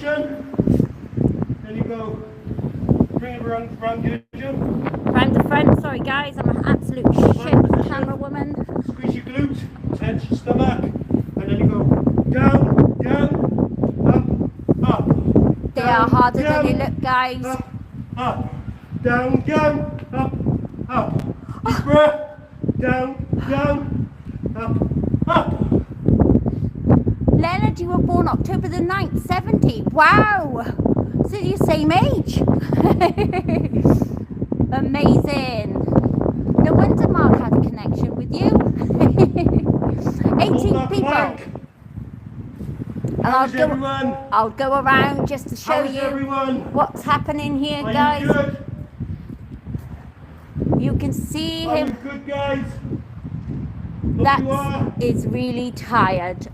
position. Then you go, bring it around you, Jim. Round the front, sorry guys, I'm an absolute shit camera woman. Squeeze your glutes, tense your stomach, and then you go down, down, up. They Down, are harder down, than they look, guys. Up, down, down, up. Deep breath, down, up. Leonard, you were born October the 9th, 70. Wow! So you're same age. Amazing. No wonder Mark had a connection with you. 18 people. And I'll go around just to show you what's happening here, guys. You can see him. Good, guys. That is really tired.